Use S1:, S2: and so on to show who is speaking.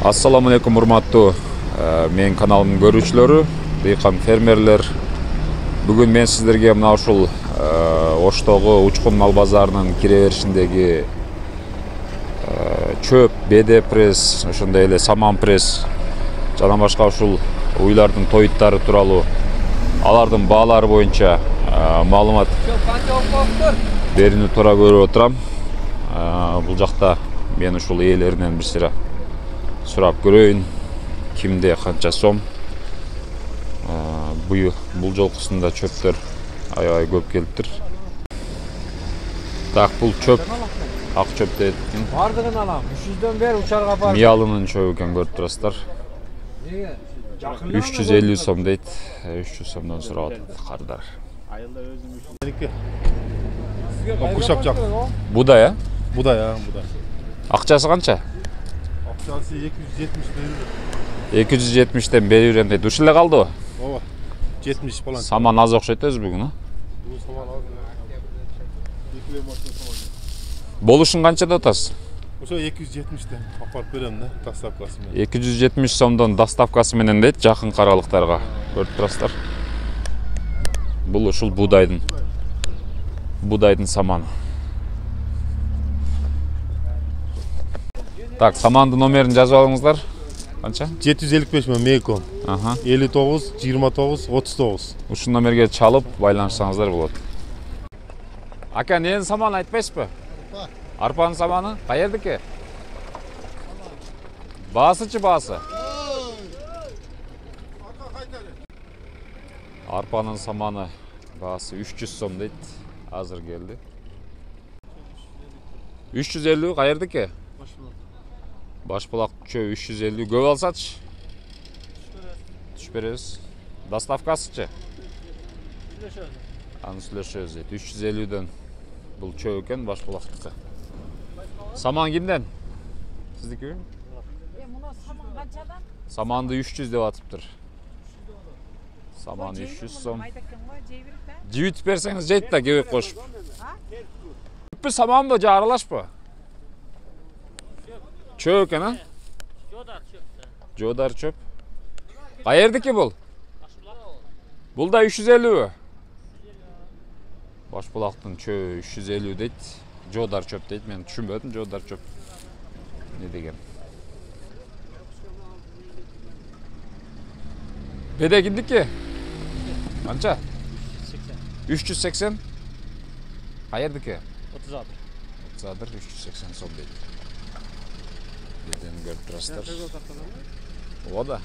S1: Assalamu alaikum урматтуу менин каналымдын көрүүчүлөрү, дыйкан фермерлер. Бүгүн мен сиздерге мына ушул Оштогу Учкун мал базарынын кире беришиндеги чөп, беде пресс, ошондой эле саман пресс жана башка ушул уйлардын тоюттары тууралуу, алардын баалары боюнча маалымат берүүнү туура көрүп отурам. Бул жакта мен ушул ээлеринен бир сыра сурап көрөйүн, кимде канча сом. Бул жолкусунда чөптөр аябай көп келиптир. Так, бул чөп, ак чөп дейт экен.
S2: Бардыгын алам. 300дөн бери учарга бар.
S1: Миялынын чөбү экен, көрүп турасыздар. 350 сом дейт. 300 сомдон сурап атат кардар.
S3: Айылда өзүм куршап жак.
S1: Будай, а?
S3: Будай.
S1: Акчасы канча?
S3: Акчасы 270 берилет.
S1: 270ден бери берем дейт. Ушул эле калдыбы?
S3: Ооба. 70 балан.
S1: Саман аз окшойт өзү бүгүн, а?
S3: Бул саман аз. 2 машина саман.
S1: Болушун канчада атасыз?
S3: Ошо 270ден апарып берем да, доставкасы менен.
S1: 270 сомдон доставкасы менен дейт, жакын каралыктарга. Көрүп турасыздар. Бул ушул будайдын саманы. Так, самандын номерин жазып алыңыздар. Канча?
S3: 755 мен Меком. 59 29 39.
S1: Ушул номерге чалып байланышсаңыздар болот. Ака, ненин саманы айтпайсызбы? Арпанын саманы каердики? Баасычы баасы? Арпанын саманы баасы 300 сом дейт. Азыр келди. 350 каердики? Башбулак чөбү 350. Көп алсачы? Түш беребиз. Доставкасычы? Аны сүйлөшөбүз дейт. 350дөн бул чөбү экен, башбулактыкы. Саман кимден? Сиздикиби?
S4: Мына саман канчадан?
S1: Саманды 300 деп атыптыр. Саман 300 сом. Жибитип берсеңиз жейт да, кебек кошуп. Көппү саманбы, же аралашпы? Чөп экен, а? Жодар чөп. Каердики бул? Бул да 350бы? Башбулактын чөбү 350 дейт. Жодар чөп дейт. Мен түшүнбөдүм, жодар чөп не деген. Беде кимдики? Канча? 380. Каердики? 30 380 сом дейт. Бедени көрүп турасыздар. Ооба да.